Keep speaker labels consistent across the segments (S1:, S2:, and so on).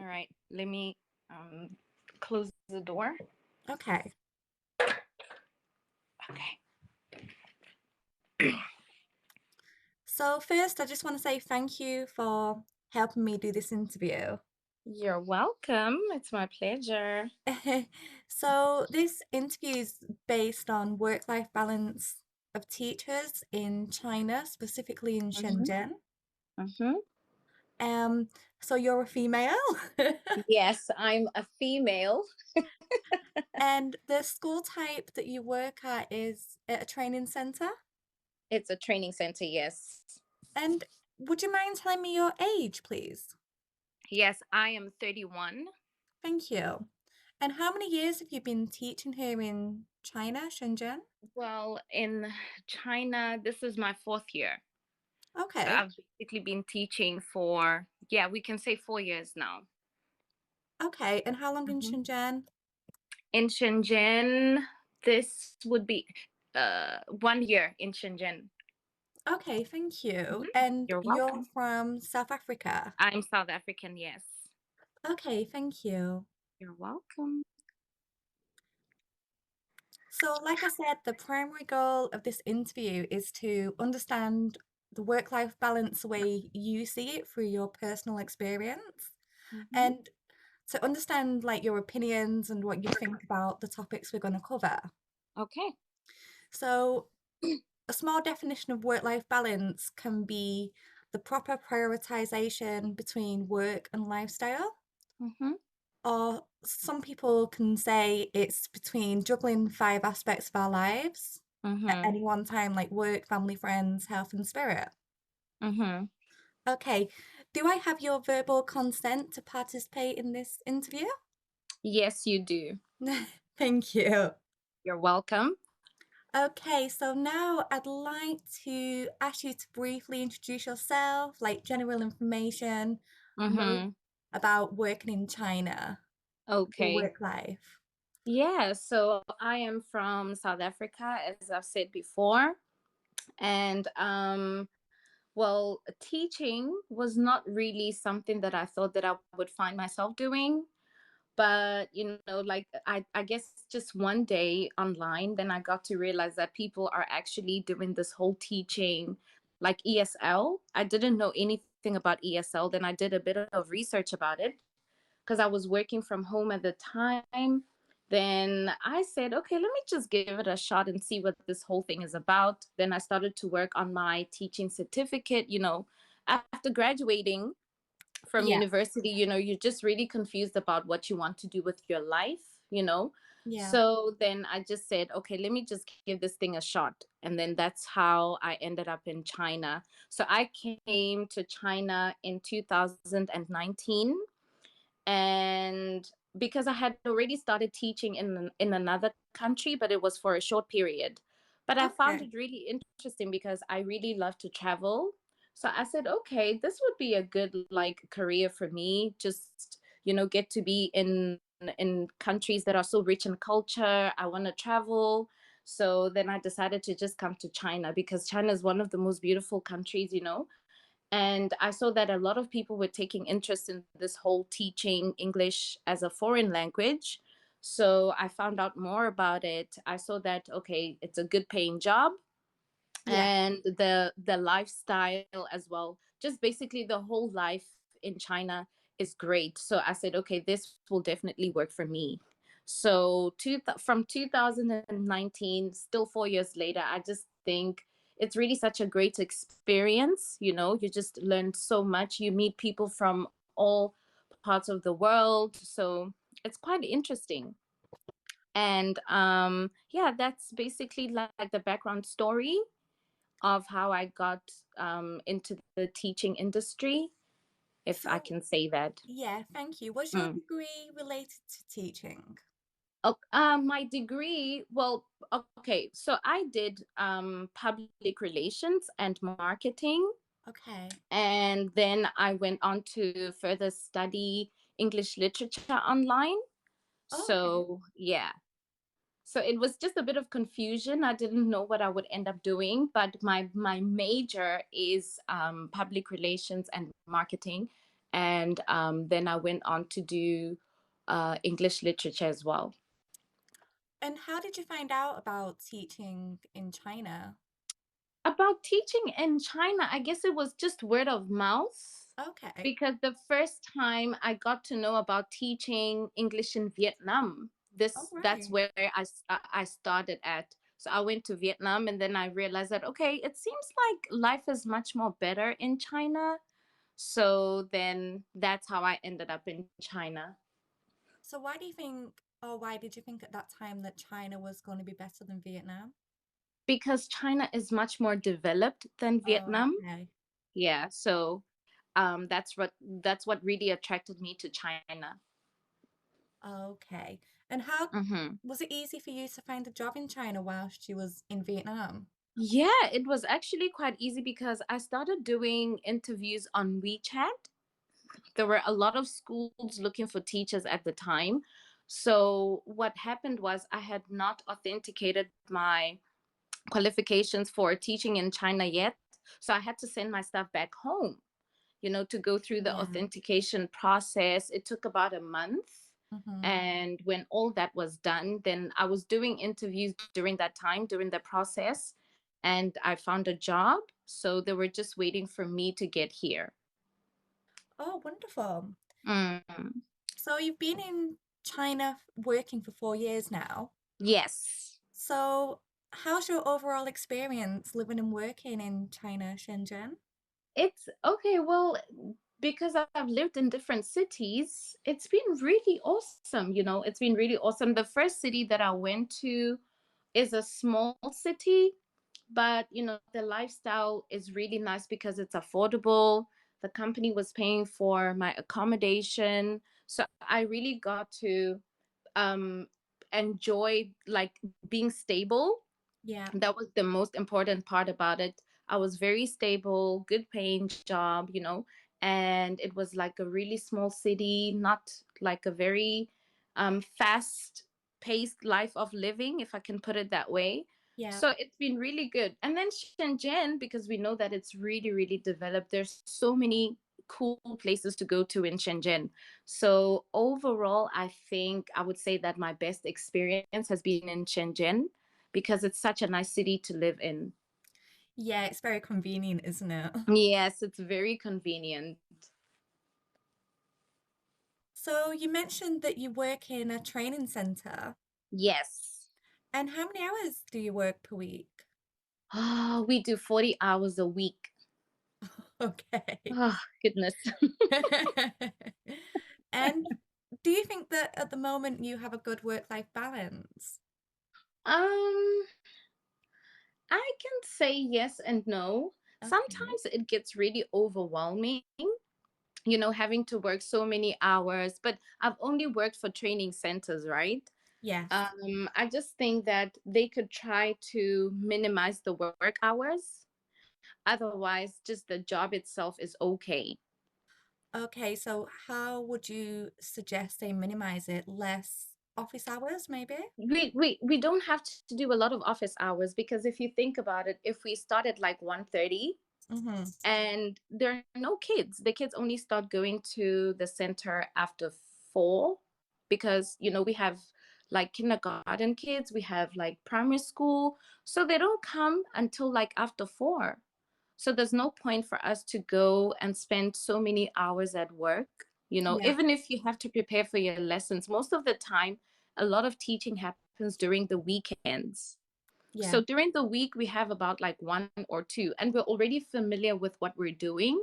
S1: All right, let me close the door.
S2: Okay.
S1: Okay.
S2: So first, I just want to say thank you for helping me do this interview.
S1: You're welcome. It's my pleasure.
S2: So this interview is based on work-life balance of teachers in China, specifically in
S1: Mm-hmm.
S2: Shenzhen.
S1: Mm-hmm.
S2: Um, so you're a female,
S1: Yes, I'm a female.
S2: and the school type that you work at is at a training center.
S1: It's a training center, yes.
S2: And would you mind telling me your age, please?
S1: Yes, I am 31.
S2: Thank you. And how many years have you been teaching here in China, Shenzhen?
S1: Well, in China, this is my 4th year. So
S2: Okay.
S1: I've basically been teaching for, yeah, we can say 4 years now.
S2: Okay. And how long in
S1: Mhm.
S2: Shenzhen?
S1: In Shenzhen, this would be 1 year in Shenzhen.
S2: Okay, thank you.
S1: Mhm.
S2: And
S1: You're
S2: you're
S1: welcome.
S2: from South Africa.
S1: I'm South African, yes.
S2: Okay, thank you.
S1: You're welcome.
S2: So, like I said, the primary goal of this interview is to understand the work-life balance the way you see it through your personal experience
S1: Mhm.
S2: and to understand like your opinions and what you think about the topics we're going to cover.
S1: Okay.
S2: So, a small definition of work-life balance can be the proper prioritization between work and lifestyle.
S1: Mm-hmm.
S2: Or some people can say it's between juggling five aspects of our lives at
S1: Mm-hmm.
S2: any one time, like work, family, friends, health, and spirit.
S1: Mm-hmm.
S2: Okay, do I have your verbal consent to participate in this interview?
S1: Yes, you do.
S2: Thank you.
S1: You're welcome.
S2: Okay, so now I'd like to ask you to briefly introduce yourself, like general information, know
S1: Mm-hmm.
S2: about working in China, your
S1: Okay.
S2: work life.
S1: Yeah, so I am from South Africa, as I've said before. And well, teaching was not really something that I thought that I would find myself doing. But like I guess just one day online, then I got to realize that people are actually doing this whole teaching like ESL. I didn't know anything about ESL. Then I did a bit of research about it because I was working from home at the time. Then I said, okay, let me just give it a shot and see what this whole thing is about. Then I started to work on my teaching certificate. After graduating from
S2: Yeah,
S1: university, you're just really confused about what you want to do with your life.
S2: yeah.
S1: So then I just said, okay, let me just give this thing a shot. And then that's how I ended up in China. So I came to China in 2019. And because I had already started teaching in another country, but it was for a short period. But I found
S2: Okay.
S1: it really interesting because I really love to travel. So I said, okay, this would be a good like career for me. Just get to be in countries that are so rich in culture. I want to travel. So then I decided to just come to China because China is one of the most beautiful countries. And I saw that a lot of people were taking interest in this whole teaching English as a foreign language. So I found out more about it. I saw that, okay, it's a good paying job,
S2: Yeah.
S1: and the lifestyle as well. Just basically the whole life in China is great. So I said, okay, this will definitely work for me. So from 2019, still 4 years later, I just think it's really such a great experience. You just learn so much. You meet people from all parts of the world. So it's quite interesting. And yeah, that's basically like the background story of how I got into the teaching industry, if I
S2: So,
S1: can say that.
S2: yeah, thank you. Was your
S1: Mm.
S2: degree related to teaching?
S1: Oh, my degree, well, okay, so I did public relations and marketing,
S2: Okay.
S1: and then I went on to further study English literature online.
S2: Okay.
S1: So, yeah. So it was just a bit of confusion. I didn't know what I would end up doing, but my major is public relations and marketing, And then I went on to do English literature as well.
S2: And how did you find out about teaching in China?
S1: About teaching in China, I guess it was just word of mouth,
S2: Okay.
S1: because the first time I got to know about teaching English in Vietnam,
S2: Oh,
S1: that's
S2: right.
S1: where I started at. So I went to Vietnam, and then I realized that, okay, it seems like life is much more better in China. So then that's how I ended up in China.
S2: So why do you think, or why did you think at that time that China was going to be better than Vietnam?
S1: Because China is much more developed than
S2: Oh,
S1: Vietnam.
S2: okay.
S1: Yeah, so that's what really attracted me to China.
S2: Okay. And how
S1: Hmm.
S2: was it easy for you to find a job in China whilst you was in Vietnam?
S1: Yeah, it was actually quite easy because I started doing interviews on WeChat. There were a lot of schools looking for teachers at the time. So what happened was I had not authenticated my qualifications for teaching in China yet. So I had to send my stuff back home, to go through the
S2: Yeah.
S1: authentication process. It took about a month.
S2: Mm-hmm.
S1: And when all that was done, then I was doing interviews during that time, during the process, and I found a job. So they were just waiting for me to get here.
S2: Oh, wonderful.
S1: Mm.
S2: So you've been in China working for 4 years now.
S1: Yes.
S2: So how's your overall experience living and working in China, Shenzhen?
S1: It's okay. Well, because I've lived in different cities, it's been really awesome. It's been really awesome. The first city that I went to is a small city, but the lifestyle is really nice because it's affordable. The company was paying for my accommodation, so I really got to um enjoy like being stable.
S2: Yeah.
S1: That was the most important part about it. I was very stable, good paying job, and it was like a really small city, not like a very fast paced life of living, if I can put it that way.
S2: Yeah.
S1: So it's been really good. And then Shenzhen, because we know that it's really, really developed, there's so many cool places to go to in Shenzhen. So overall, I think I would say that my best experience has been in Shenzhen because it's such a nice city to live in.
S2: Yeah, it's very convenient, isn't it?
S1: Yes, it's very convenient.
S2: So you mentioned that you work in a training center.
S1: Yes.
S2: And how many hours do you work per week?
S1: Oh, we do 40 hours a week.
S2: Okay.
S1: Oh, goodness.
S2: And do you think that at the moment you have a good work-life balance?
S1: Um, I can say yes and no.
S2: Okay.
S1: Sometimes it gets really overwhelming, having to work so many hours, but I've only worked for training centers, right?
S2: Yes.
S1: I just think that they could try to minimize the work hours. Otherwise, just the job itself is okay.
S2: Okay, so how would you suggest they minimize it? Less office hours, maybe?
S1: We don't have to do a lot of office hours, because if you think about it, if we start at like 1:30
S2: Mm-hmm.
S1: and there are no kids, the kids only start going to the center after 4, because we have like kindergarten kids, we have like primary school, so they don't come until like after 4. So there's no point for us to go and spend so many hours at work.
S2: Yeah.
S1: Even if you have to prepare for your lessons, most of the time, a lot of teaching happens during the weekends.
S2: Yeah.
S1: So during the week, we have about like 1 or 2, and we're already familiar with what we're doing.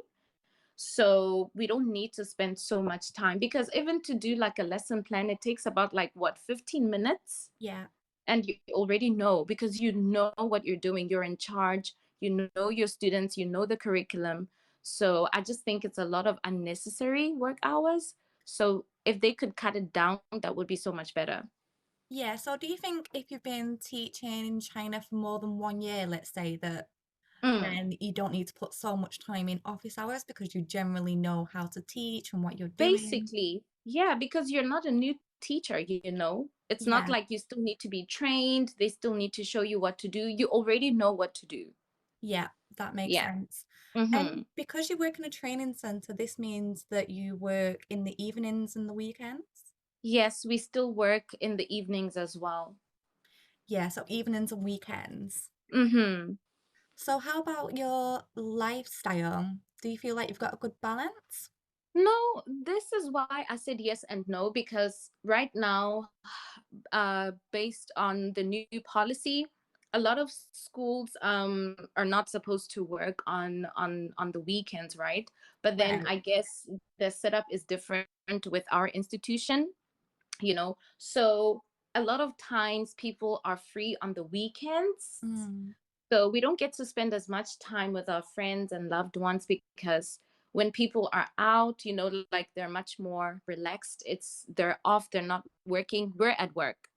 S1: So we don't need to spend so much time, because even to do like a lesson plan, it takes about like what, 15 minutes?
S2: Yeah.
S1: And you already know, because you know what you're doing. You're in charge, you know your students, you know the curriculum. So I just think it's a lot of unnecessary work hours. So if they could cut it down, that would be so much better.
S2: Yeah. So do you think if you've been teaching in China for more than 1 year, let's say that,
S1: Mm.
S2: then you don't need to put so much time in office hours because you generally know how to teach and what you're doing?
S1: Basically, yeah, because you're not a new teacher, it's not
S2: Yeah.
S1: like you still need to be trained, they still need to show you what to do, you already know what to do.
S2: Yeah. That makes
S1: Yeah.
S2: sense. And
S1: Hmm.
S2: because you work in a training center, this means that you work in the evenings and the weekends?
S1: Yes, we still work in the evenings as well.
S2: Yeah, so evenings and weekends.
S1: Hmm.
S2: So how about your lifestyle? Do you feel like you've got a good balance?
S1: No, this is why I said yes and no, because right now, based on the new policy, a lot of schools are not supposed to work on the weekends, right? But then
S2: Right.
S1: I guess the setup is different with our institution, So a lot of times people are free on the weekends,
S2: Mm,
S1: so we don't get to spend as much time with our friends and loved ones because when people are out, like they're much more relaxed. They're off, they're not working, we're at work.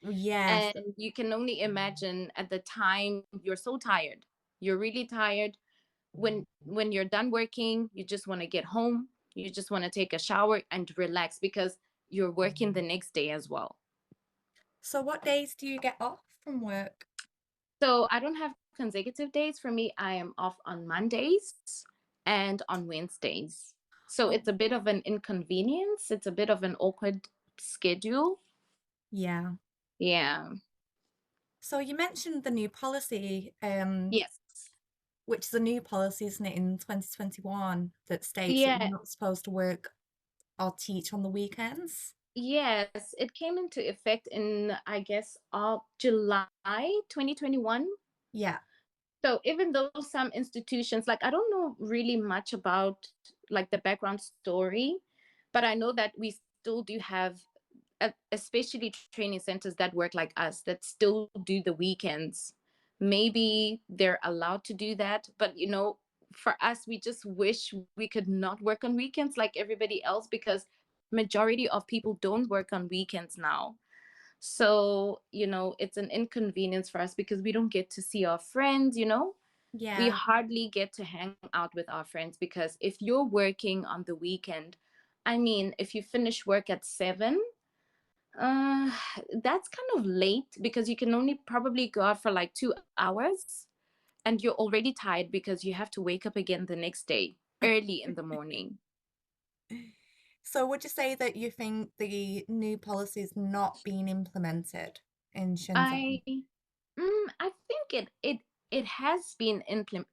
S2: yes.
S1: And you can only imagine at the time you're so tired. You're really tired. When you're done working, you just want to get home. You just want to take a shower and relax because you're working the next day as well.
S2: So what days do you get off from work?
S1: So I don't have consecutive days. For me, I am off on Mondays and on Wednesdays. So
S2: Oh,
S1: it's a bit of an inconvenience. It's a bit of an awkward schedule.
S2: yeah.
S1: Yeah.
S2: So you mentioned the new policy,
S1: Yes.
S2: which is a new policy, isn't it, in 2021 that states that you're
S1: Yeah.
S2: not supposed to work or teach on the weekends?
S1: Yes. It came into effect in, I guess, July 2021.
S2: Yeah.
S1: So even though some institutions, like I don't know really much about like the background story, but I know that we still do have especially training centers that work like us that still do the weekends. Maybe they're allowed to do that, but for us, we just wish we could not work on weekends like everybody else because majority of people don't work on weekends now. So, it's an inconvenience for us because we don't get to see our friends. We
S2: Yeah.
S1: hardly get to hang out with our friends because if you're working on the weekend, I mean, if you finish work at 7, uh, that's kind of late because you can only probably go out for like 2 hours and you're already tired because you have to wake up again the next day early in the morning.
S2: So would you say that you think the new policy is not being implemented in
S1: I
S2: Shenzhen?
S1: I think it has been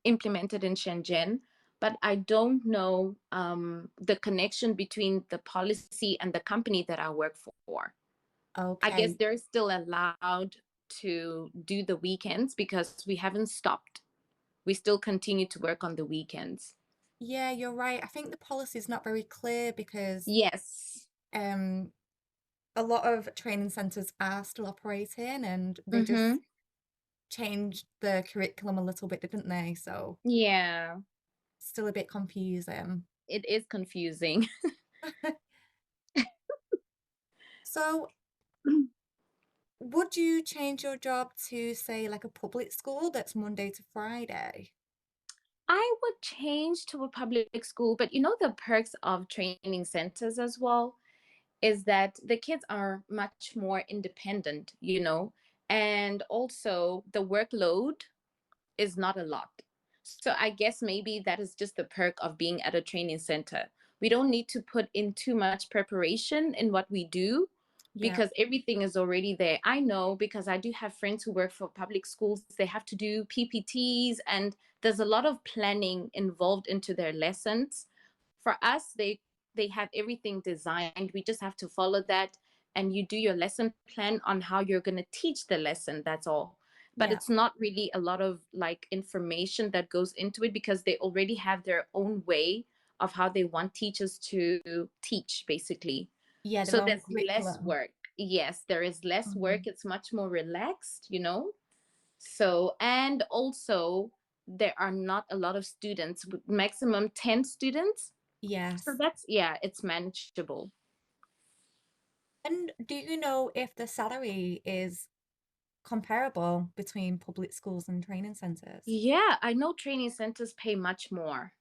S1: implemented in Shenzhen, but I don't know the connection between the policy and the company that I work for. I guess
S2: Okay.
S1: they're still allowed to do the weekends because we haven't stopped. We still continue to work on the weekends.
S2: Yeah, you're right. I think the policy is not very clear because
S1: Yes.
S2: um a lot of training centers are still operating and they
S1: Mm-hmm.
S2: just changed the curriculum a little bit, didn't they? So
S1: Yeah,
S2: still a bit confusing.
S1: it is confusing.
S2: So would you change your job to say like a public school that's Monday to Friday?
S1: I would change to a public school, but the perks of training centers as well is that the kids are much more independent, and also the workload is not a lot. So I guess maybe that is just the perk of being at a training center. We don't need to put in too much preparation in what we do
S2: Yeah.
S1: because everything is already there. I know because I do have friends who work for public schools. They have to do PPTs and there's a lot of planning involved into their lessons. For us, they have everything designed. We just have to follow that and you do your lesson plan on how you're going to teach the lesson. That's all, but
S2: Yeah.
S1: it's not really a lot of like information that goes into it because they already have their own way of how they want teachers to teach basically.
S2: Yeah, their
S1: So
S2: own
S1: there's less
S2: curriculum.
S1: work. Yes, there is less work.
S2: Mhm.
S1: It's much more relaxed. So, and also there are not a lot of students, with maximum 10 students. So
S2: Yes.
S1: yeah, it's manageable.
S2: And do you know if the salary is comparable between public schools and training centers?
S1: Yeah, I know training centers pay much more.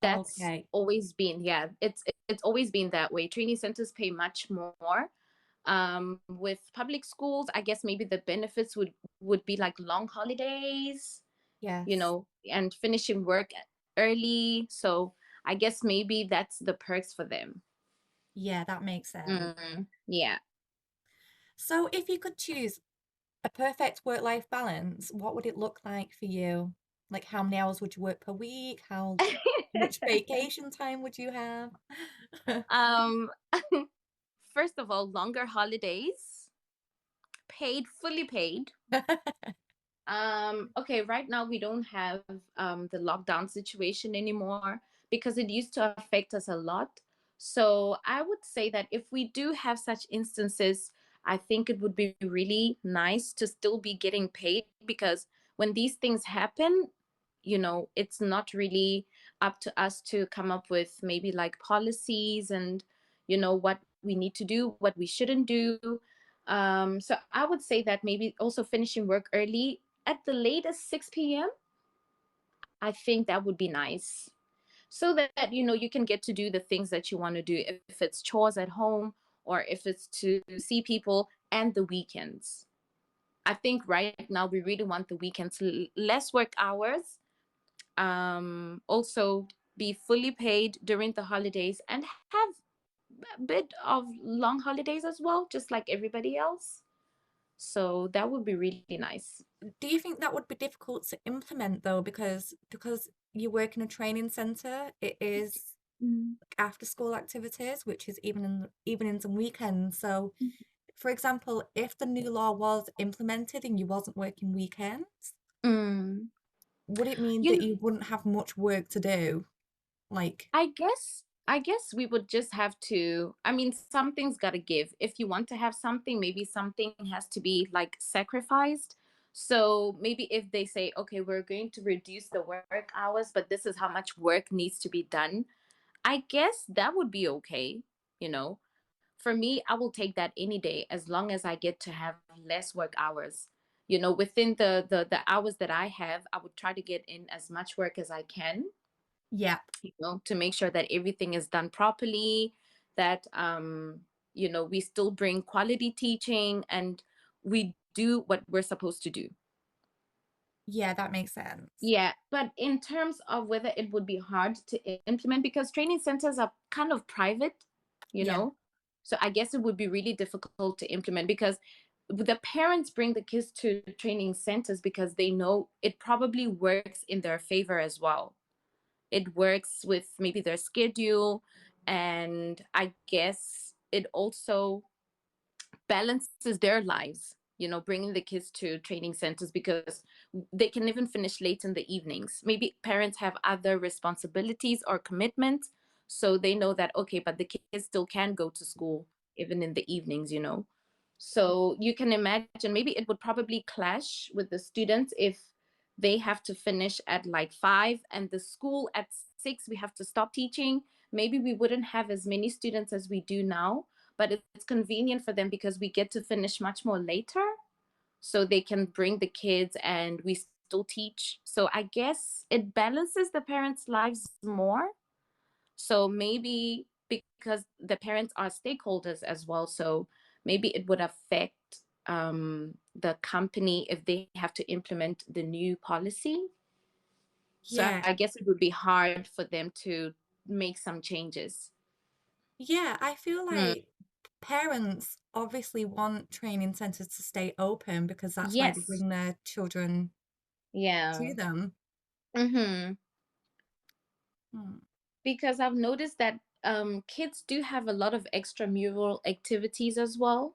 S1: That's
S2: Okay.
S1: always been, yeah, it's always been that way. Training centers pay much more. With public schools, I guess maybe the benefits would be like long holidays,
S2: Yes.
S1: and finishing work early. So I guess maybe that's the perks for them.
S2: Yeah, that makes sense.
S1: Yeah.
S2: So if you could choose a perfect work-life balance, what would it look like for you? Like how many hours would you work per week? How much vacation time would you have?
S1: um, First of all, longer holidays, paid, fully paid. Okay, right now we don't have the lockdown situation anymore because it used to affect us a lot. So I would say that if we do have such instances, I think it would be really nice to still be getting paid, because when these things happen, it's not really up to us to come up with maybe like policies and what we need to do, what we shouldn't do. So I would say that maybe also finishing work early, at the latest 6 p.m. I think that would be nice, so that you can get to do the things that you want to do, if it's chores at home or if it's to see people, and the weekends. I think right now we really want the weekends, less work hours, also be fully paid during the holidays, and have a bit of long holidays as well, just like everybody else. So that would be really nice.
S2: Do you think that would be difficult to implement though? Because you work in a training center, it is
S1: Mm.
S2: after school activities, which is evenings and weekends. So, for example, if the new law was implemented and you wasn't working weekends,
S1: Mm.
S2: would it mean that
S1: You
S2: you wouldn't have much work to do? Like,
S1: I guess we would just have to, I mean, something's got to give. If you want to have something, maybe something has to be like sacrificed. So maybe if they say, okay, we're going to reduce the work hours, but this is how much work needs to be done, I guess that would be okay. You know, for me, I will take that any day, as long as I get to have less work hours. Within the hours that I have, I would try to get in as much work as I can,
S2: yeah,
S1: to make sure that everything is done properly, that we still bring quality teaching, and we do what we're supposed to do.
S2: yeah, that makes sense.
S1: Yeah, but in terms of whether it would be hard to implement, because training centers are kind of private, you
S2: Yeah,
S1: know, so I guess it would be really difficult to implement, because the parents bring the kids to training centers because they know it probably works in their favor as well. It works with maybe their schedule, and I guess it also balances their lives, bringing the kids to training centers, because they can even finish late in the evenings. Maybe parents have other responsibilities or commitments, so they know that, okay, but the kids still can go to school even in the evenings. So you can imagine, maybe it would probably clash with the students if they have to finish at like 5 and the school at 6 we have to stop teaching. Maybe we wouldn't have as many students as we do now, but it's convenient for them because we get to finish much more later, so they can bring the kids and we still teach. So I guess it balances the parents lives more. So maybe because the parents are stakeholders as well, so maybe it would affect the company if they have to implement the new policy. So
S2: yeah,
S1: I guess it would be hard for them to make some changes.
S2: yeah. I feel
S1: Mm,
S2: like parents obviously want training centers to stay open because that's why they
S1: yes.
S2: bring their children
S1: Yeah.
S2: to them.
S1: Mm-hmm.
S2: Hmm.
S1: Because I've noticed that kids do have a lot of extramural activities as well.
S2: Yeah.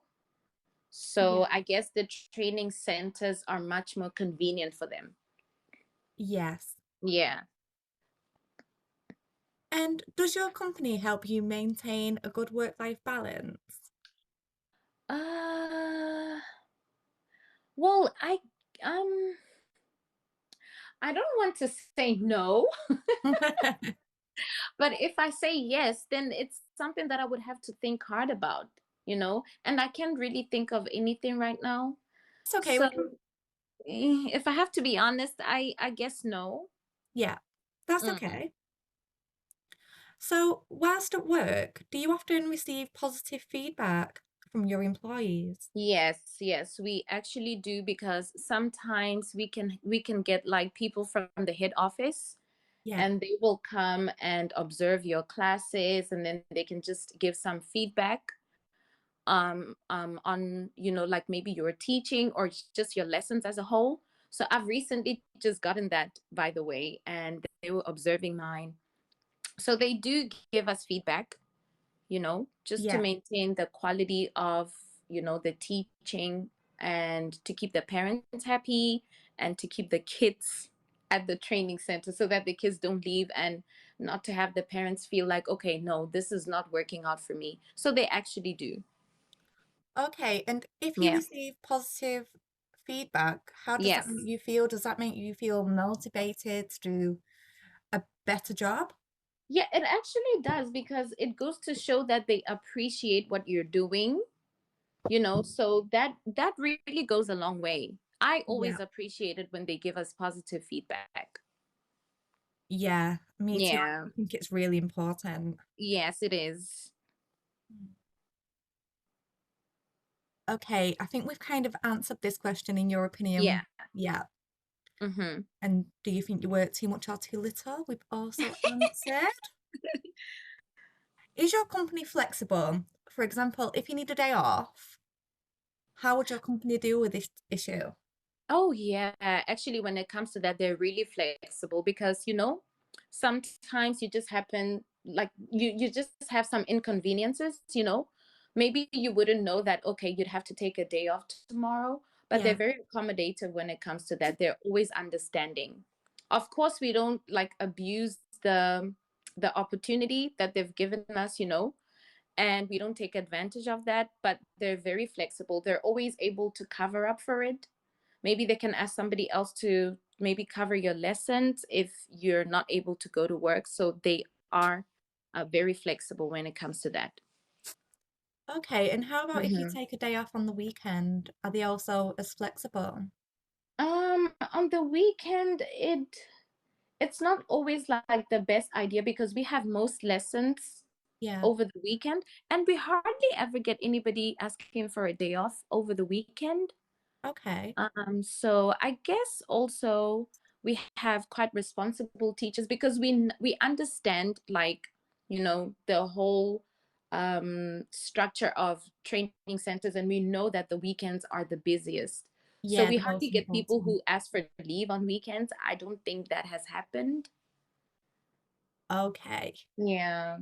S1: So I guess the training centers are much more convenient for them.
S2: Yes.
S1: Yeah.
S2: And does your company help you maintain a good work-life balance?
S1: Uh, well, um I don't want to say no, but if I say yes, then it's something that I would have to think hard about. And I can't really think of anything right now.
S2: It's okay.
S1: So
S2: We can,
S1: if I have to be honest, I guess no.
S2: yeah, that's
S1: Mm.
S2: okay. So, whilst at work, do you often receive positive feedback from your employees?
S1: Yes, yes, we actually do, because sometimes we can get like people from the head office,
S2: Yeah.
S1: and they will come and observe your classes, and then they can just give some feedback on, like maybe your teaching or just your lessons as a whole. So I've recently just gotten that, by the way, and they were observing mine. So they do give us feedback, just to
S2: Yeah.
S1: maintain the quality of, the teaching, and to keep the parents happy, and to keep the kids at the training center, so that the kids don't leave, and not to have the parents feel like, okay, no, this is not working out for me. So they actually do.
S2: Okay, and if you
S1: Yeah.
S2: receive positive feedback, how does that make
S1: Yes.
S2: you feel? Does that make you feel motivated to do a better job?
S1: Yeah, it actually does, because it goes to show that they appreciate what you're doing, so that really goes a long way. I
S2: Yeah.
S1: always appreciate it when they give us positive feedback.
S2: Yeah, me too.
S1: Yeah.
S2: I think it's really important.
S1: Yes, it is.
S2: Okay, I think we've kind of answered this question in your
S1: Yeah.
S2: opinion. Yeah.
S1: Mm-hmm.
S2: And do you think you work too much or too little? We've also answered. Is your company flexible? For example, if you need a day off, how would your company deal with this issue?
S1: Oh yeah, actually, when it comes to that, they're really flexible, because sometimes you just happen, like, you just have some inconveniences. Maybe you wouldn't know that, okay, you'd have to take a day off tomorrow, but they're
S2: Yeah.
S1: very accommodative when it comes to that. They're always understanding. Of course, we don't like abuse the opportunity that they've given us, and we don't take advantage of that, but they're very flexible. They're always able to cover up for it. Maybe they can ask somebody else to maybe cover your lessons if you're not able to go to work. So they are very flexible when it comes to that.
S2: Okay, and how about if you
S1: Hmm.
S2: take a day off on the weekend? Are they also as flexible?
S1: On the weekend, it's not always like the best idea, because we have most lessons
S2: Yeah.
S1: over the weekend, and we hardly ever get anybody asking for a day off over the weekend.
S2: Okay.
S1: So I guess also we have quite responsible teachers, because we understand, like, the whole structure of training centers, and we know that the weekends are the busiest. So
S2: Yeah,
S1: we
S2: the
S1: hardly
S2: most
S1: get people
S2: important.
S1: who ask for leave on weekends. I don't think that has happened.
S2: Okay.
S1: Yeah.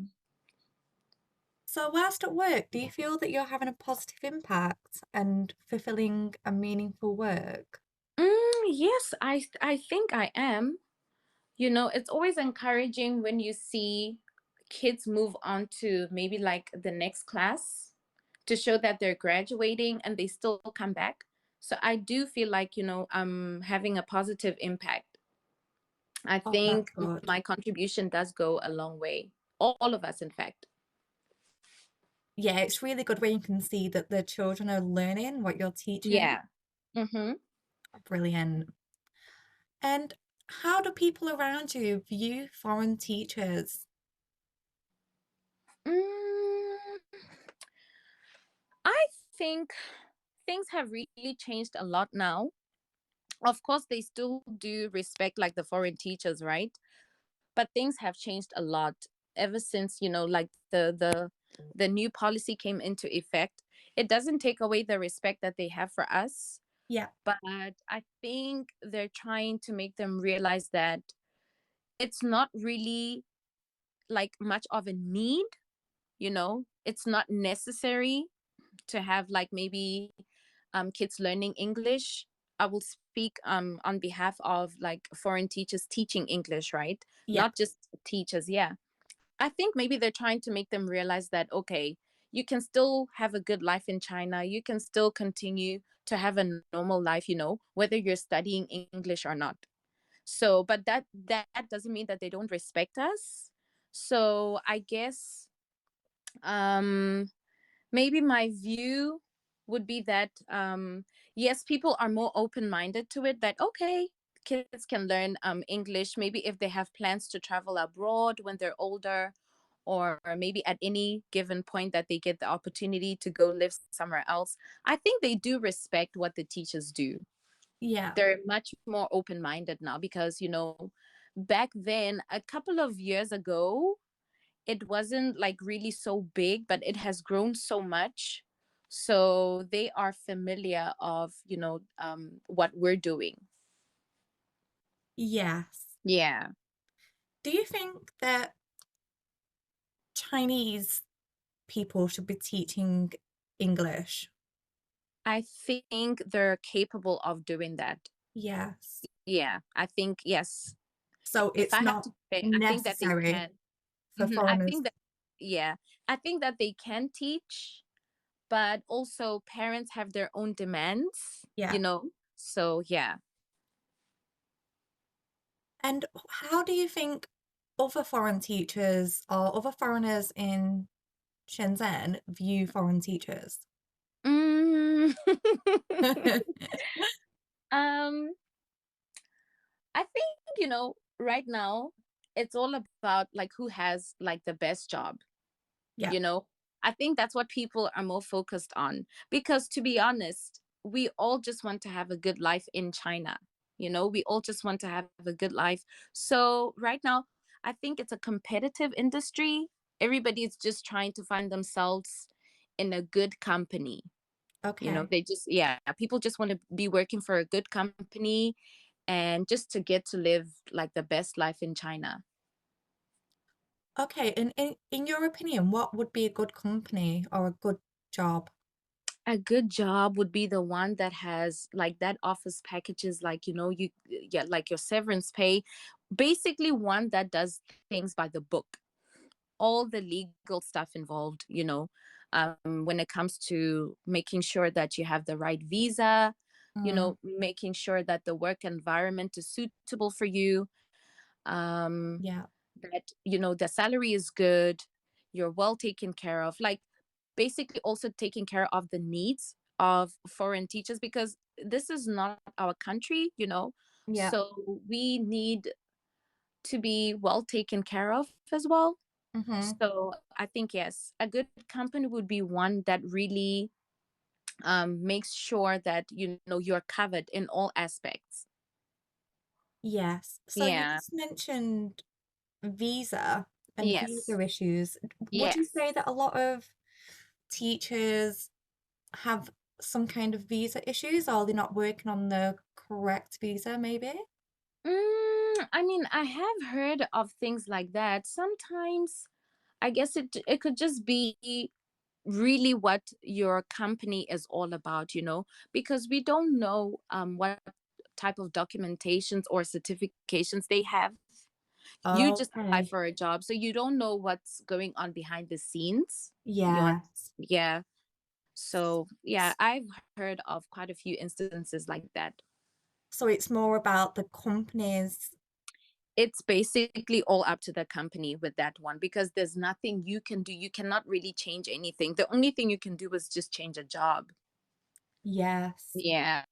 S2: So whilst at work, do you feel that you're having a positive impact and fulfilling a meaningful work?
S1: Yes, I think I am. It's always encouraging when you see kids move on to maybe like the next class, to show that they're graduating and they still come back. So I do feel like, I'm having a positive impact. I
S2: Oh, that's
S1: think
S2: good.
S1: my contribution does go a long way. All of us, in fact.
S2: Yeah, it's really good when you can see that the children are learning what you're teaching.
S1: Yeah. Mm-hmm.
S2: Brilliant. And how do people around you view foreign teachers?
S1: Mm, I think things have really changed a lot now. Of course, they still do respect like the foreign teachers, right? But things have changed a lot ever since, like the new policy came into effect. It doesn't take away the respect that they have for us,
S2: Yeah,
S1: but I think they're trying to make them realize that it's not really like much of a need. It's not necessary to have like maybe kids learning English. I will speak on behalf of like foreign teachers teaching English, right?
S2: yeah.
S1: Not just teachers. Yeah, I think maybe they're trying to make them realize that, okay, you can still have a good life in China. You can still continue to have a normal life, whether you're studying English or not. So, but that doesn't mean that they don't respect us. So I guess um maybe my view would be that yes, people are more open-minded to it, that okay, kids can learn English maybe if they have plans to travel abroad when they're older, or maybe at any given point that they get the opportunity to go live somewhere else, I think they do respect what the teachers do.
S2: Yeah.
S1: They're much more open-minded now because, back then, a couple of years ago, it wasn't like really so big, but it has grown so much. So they are familiar of, what we're doing.
S2: Yes.
S1: Yeah.
S2: Do you think that Chinese people should be teaching English?
S1: I think they're capable of doing that.
S2: Yes.
S1: Yeah. I think, yes.
S2: So
S1: If
S2: it's
S1: I have
S2: not
S1: to say, I think that they
S2: necessary
S1: can.
S2: for
S1: I
S2: foreigners.
S1: think that, yeah, I think that they can teach, but also parents have their own demands,
S2: Yeah.
S1: So, yeah.
S2: And how do you think other foreign teachers or other foreigners in Shenzhen view foreign teachers?
S1: Mm. um, I think, right now it's all about like who has like the best job,
S2: Yeah.
S1: you know? I think that's what people are more focused on because to be honest, we all just want to have a good life in China. We all just want to have a good life. So right now, I think it's a competitive industry. Everybody is just trying to find themselves in a good company.
S2: Okay.
S1: They just, yeah, people just want to be working for a good company and just to get to live like the best life in China.
S2: Okay. And in your opinion, what would be a good company or a good job?
S1: A good job would be the one that has like that office packages, like, you, yeah, like your severance pay, basically one that does things by the book, all the legal stuff involved, when it comes to making sure that you have the right visa,
S2: Mm,
S1: making sure that the work environment is suitable for you, um,
S2: yeah.
S1: that, the salary is good, you're well taken care of, like basically also taking care of the needs of foreign teachers because this is not our country,
S2: Yeah.
S1: so we need to be well taken care of as well.
S2: Mm-hmm.
S1: So I think, yes, a good company would be one that really makes sure that you're covered in all aspects.
S2: Yes. So you
S1: Yeah.
S2: just mentioned visa and
S1: Yes.
S2: visa issues. Would you
S1: Yes.
S2: say that a lot of teachers have some kind of visa issues or they're not working on the correct visa, maybe?
S1: I mean, I have heard of things like that. Sometimes I guess it could just be really what your company is all about, because we don't know what type of documentations or certifications they have. You just apply
S2: Okay.
S1: for a job, so you don't know what's going on behind the scenes.
S2: Yes.
S1: Yeah. So yeah, I've heard of quite a few instances like that.
S2: So it's more about the companies.
S1: It's basically all up to the company with that one because there's nothing you can do. You cannot really change anything. The only thing you can do is just change a job.
S2: Yes.
S1: Yeah.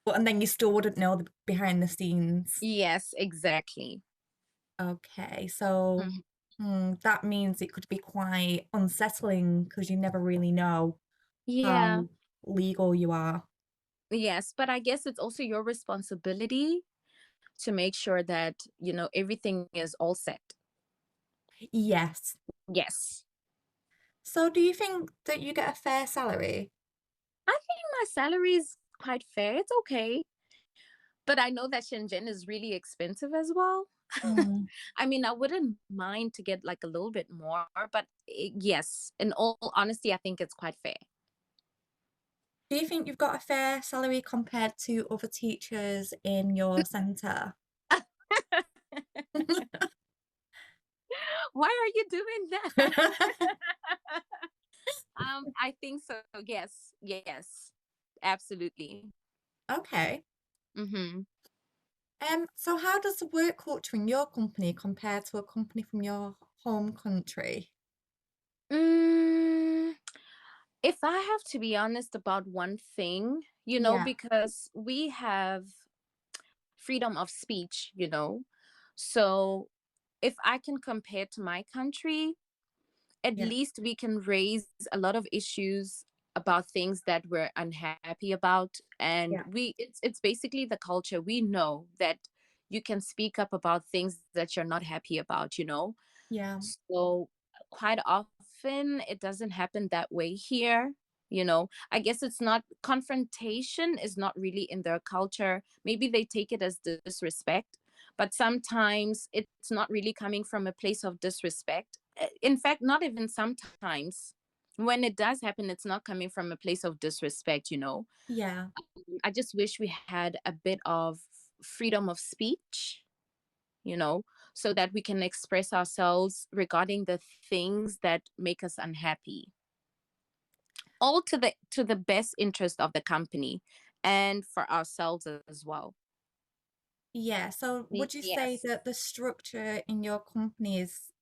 S2: But and then you still wouldn't know the behind the scenes.
S1: Yes, exactly.
S2: Okay. So
S1: Mhm.
S2: that means it could be quite unsettling because you never really know
S1: Yeah.
S2: how legal you are.
S1: Yes, but I guess it's also your responsibility to make sure that, everything is all set.
S2: Yes.
S1: Yes.
S2: So do you think that you get a fair salary?
S1: I think my salary is quite fair. It's okay. But I know that Shenzhen is really expensive as well.
S2: Mm.
S1: I mean, I wouldn't mind to get like a little bit more, but yes, in all honesty, I think it's quite fair.
S2: Do you think you've got a fair salary compared to other teachers in your centre?
S1: Why are you doing that? I think so. Yes, yes, absolutely.
S2: Okay.
S1: Mm-hmm.
S2: So how does the work culture in your company compare to a company from your home country?
S1: Mm, if I have to be honest about one thing,
S2: Yeah.
S1: because we have freedom of speech, so if I can compare to my country, at
S2: Yeah.
S1: least we can raise a lot of issues about things that we're unhappy about, and
S2: Yeah.
S1: it's basically the culture. We know that you can speak up about things that you're not happy about, you know.
S2: Yeah.
S1: So quite often it doesn't happen that way here, you know. I guess it's not, confrontation is not really in their culture. Maybe they take it as disrespect, but sometimes it's not really coming from a place of disrespect. In fact, not even sometimes. When it does happen, it's not coming from a place of disrespect, you know.
S2: Yeah.
S1: I just wish we had a bit of freedom of speech, you know, so that we can express ourselves regarding the things that make us unhappy, all to the best interest of the company and for ourselves as well.
S2: Yeah. So would you say
S1: Yes.
S2: that the structure in your company is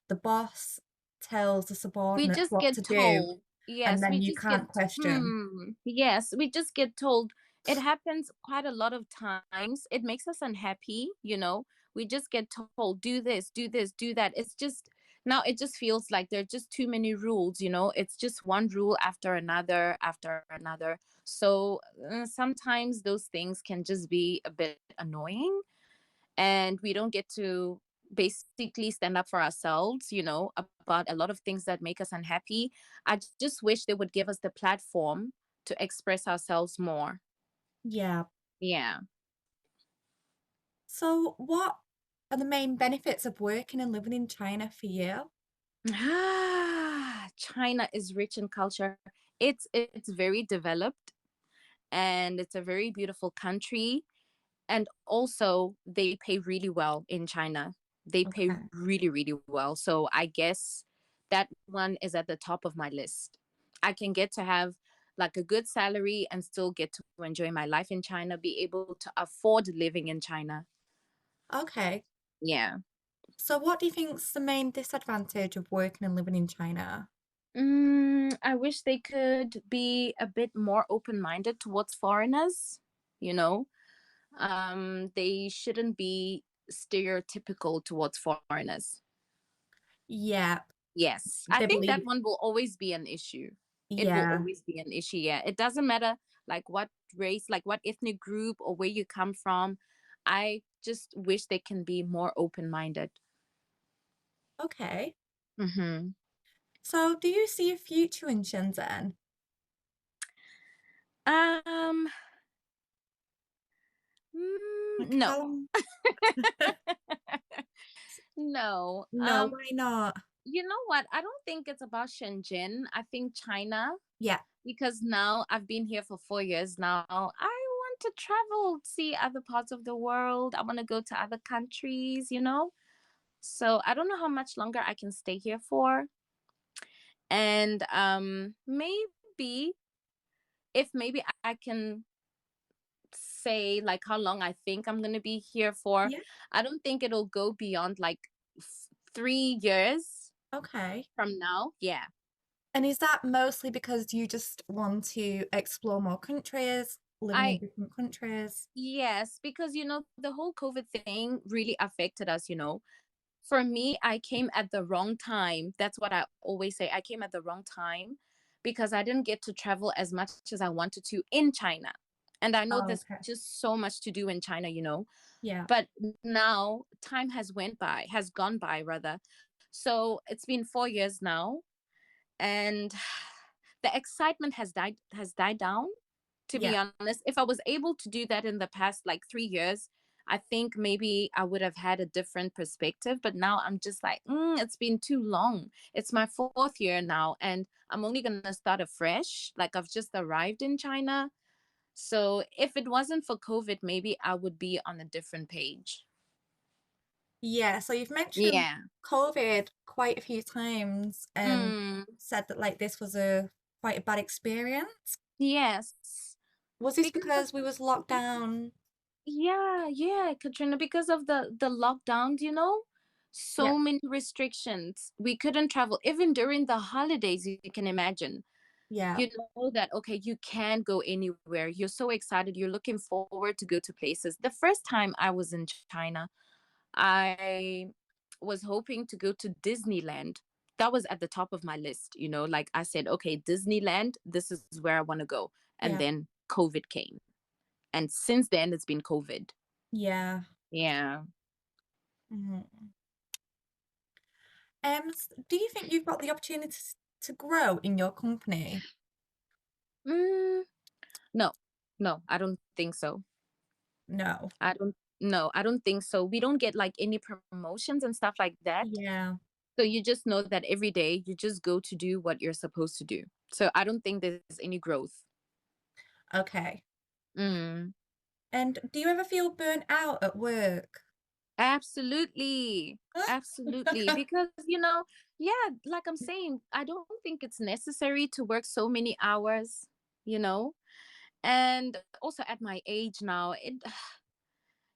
S2: the boss tells the
S1: We
S2: subordinates
S1: just
S2: what
S1: get
S2: to do
S1: told.
S2: and
S1: Yes,
S2: then
S1: we
S2: you
S1: just get,
S2: can't question?
S1: yes, we just get told. It happens quite a lot of times. It makes us unhappy, you know. We just get told, do this, do this, do that. It's just, now it just feels like there are just too many rules, you know. It's just one rule after another, after another. So sometimes those things can just be a bit annoying, and we don't get to basically stand up for ourselves, you know, about a lot of things that make us unhappy. I just wish they would give us the platform to express ourselves more.
S2: Yeah.
S1: Yeah.
S2: So what are the main benefits of working and living in China for you?
S1: China is rich in culture. It's very developed, and it's a very beautiful country, and also they pay really well in China. They pay
S2: Okay.
S1: really, really well. So I guess that one is at the top of my list. I can get to have like a good salary and still get to enjoy my life in China, be able to afford living in China.
S2: Okay.
S1: Yeah.
S2: So what do you think's the main disadvantage of working and living in China?
S1: I wish they could be a bit more open-minded towards foreigners, you know. They shouldn't be stereotypical towards foreigners.
S2: Yeah,
S1: Yes, I
S2: they
S1: think that
S2: believe.
S1: one will always be an issue. It will
S2: Yeah.
S1: always be an issue. Yeah, it doesn't matter like what race, like what ethnic group or where you come from. I just wish they can be more open-minded.
S2: Okay.
S1: Mm-hmm.
S2: So do you see a future in Shenzhen?
S1: Um,
S2: Like
S1: no.
S2: how long?
S1: No.
S2: No, why not?
S1: You know what? I don't think it's about Shenzhen. I think China,
S2: Yeah.
S1: because now I've been here for 4 years now. I want to travel, see other parts of the world. I want to go to other countries, you know? So I don't know how much longer I can stay here for. And maybe, if maybe I can say like how long I think I'm going to be here for,
S2: Yeah.
S1: I don't think it'll go beyond like 3 years
S2: Okay.
S1: from now. Yeah.
S2: And is that mostly because you just want to explore more countries, living in
S1: I
S2: different countries?
S1: Yes, because you know the whole COVID thing really affected us, you know. For me, I came at the wrong time. That's what I always say. I came at the wrong time because I didn't get to travel as much as I wanted to in China. And I know
S2: Oh,
S1: there's
S2: okay.
S1: just so much to do in China, you know.
S2: Yeah.
S1: But now time has gone by rather. So it's been 4 years now, and the excitement has died down, to be
S2: Yeah.
S1: honest. If I was able to do that in the past like 3 years, I think maybe I would have had a different perspective. But now I'm just like, it's been too long. It's my fourth year now, and I'm only gonna start afresh. Like I've just arrived in China. So if it wasn't for COVID, maybe I would be on a different page.
S2: Yeah. So you've mentioned
S1: Yeah.
S2: COVID quite a few times and
S1: Mm,
S2: said that like this was a quite a bad experience.
S1: yes.
S2: Was this
S1: Because of
S2: because we was locked down?
S1: Yeah, yeah, Katrina, because of the lockdowns, you know,
S2: Yeah.
S1: so many restrictions. We couldn't travel even during the holidays. You can imagine.
S2: Yeah.
S1: You know that okay, you can go anywhere. You're so excited. You're looking forward to go to places. The first time I was in China, I was hoping to go to Disneyland. That was at the top of my list, you know, like I said, okay, Disneyland, this is where I want to go. And
S2: Yeah.
S1: then COVID came. And since then, it's been COVID.
S2: Yeah.
S1: Yeah.
S2: Mhm. Do you think you've got the opportunity to grow in your company?
S1: Mm, no, no, I don't think so.
S2: No.
S1: I don't, no, I don't think so. We don't get like any promotions and stuff like that.
S2: Yeah.
S1: So you just know that every day you just go to do what you're supposed to do. So I don't think there's any growth.
S2: Okay.
S1: Mm.
S2: And do you ever feel burnt out at work?
S1: Absolutely. Absolutely. Because, yeah, like I'm saying, I don't think it's necessary to work so many hours, you know? And also at my age now,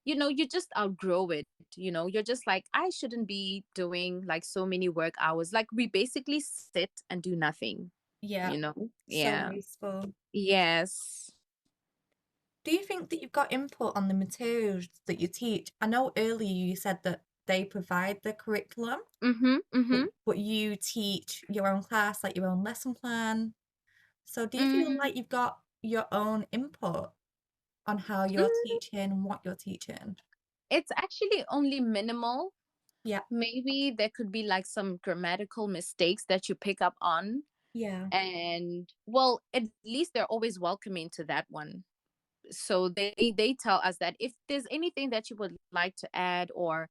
S1: you just outgrow it. You're just like, I shouldn't be doing like so many work hours. Like we basically sit and do nothing,
S2: Yeah.
S1: you know?
S2: So
S1: Yeah.
S2: wasteful.
S1: Yes.
S2: Do you think that you've got input on the materials that you teach? I know earlier you said that they provide the curriculum,
S1: Mm-hmm.
S2: but,
S1: Mm-hmm.
S2: but you teach your own class, like your own lesson plan. So do you feel
S1: Mm,
S2: like you've got your own input on how you're
S1: mm,
S2: teaching and what you're teaching?
S1: it's actually only minimal.
S2: Yeah.
S1: Maybe there could be like some grammatical mistakes that you pick up on.
S2: Yeah.
S1: And well, at least they're always welcoming to that one. So they tell us that if there's anything that you would like to add, or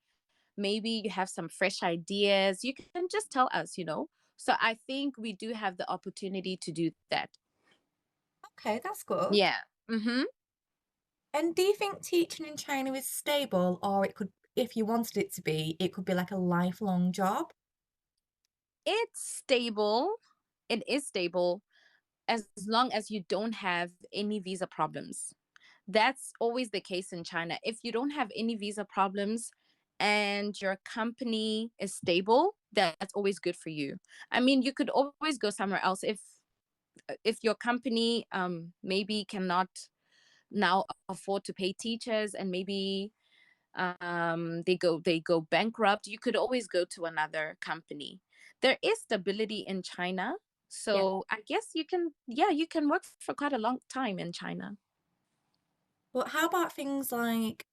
S1: maybe you have some fresh ideas, you can just tell us. So I think we do have the opportunity to do that.
S2: Okay, that's good.
S1: Yeah. Mm-hmm.
S2: And do you think teaching in China is stable, or it could, if you wanted it to be, it could be like a lifelong job?
S1: It's stable. It is stable as long as you don't have any visa problems. That's always the case in China. If you don't have any visa problems and your company is stable, that's always good for you. I mean, you could always go somewhere else if your company maybe cannot now afford to pay teachers, and maybe they go bankrupt. You could always go to another company. There is stability in China,
S2: Yeah.
S1: so I guess you can work for quite a long time in China.
S2: But how about things like,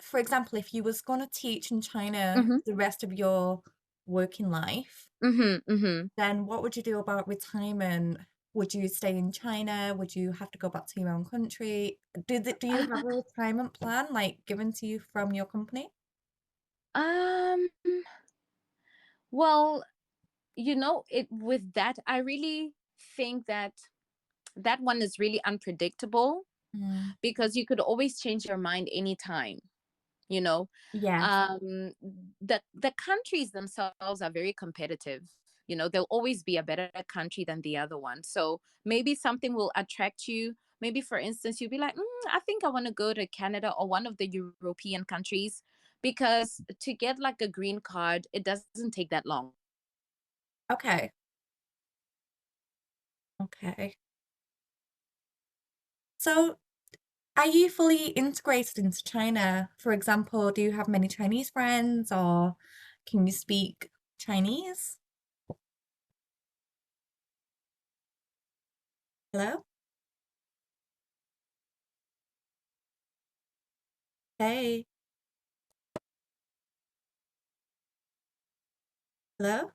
S2: for example, if you was going to teach in China
S1: Mm-hmm.
S2: the rest of your working life,
S1: Mm-hmm. Mm-hmm.
S2: then what would you do about retirement? Would you stay in China? Would you have to go back to your own country? Do you have a retirement plan like given to you from your company?
S1: um well, it with that, I really think that that one is really unpredictable,
S2: Mm.
S1: because you could always change your mind anytime. you know
S2: Yes.
S1: um the countries themselves are very competitive. There'll always be a better country than the other one, so maybe something will attract you. Maybe, for instance, you'll be like, I think I want to go to Canada or one of the European countries, because to get like a green card, it doesn't take that long.
S2: Okay. Okay. So are you fully integrated into China? For example, do you have many Chinese friends or can you speak Chinese? Hello? Hey. Hello?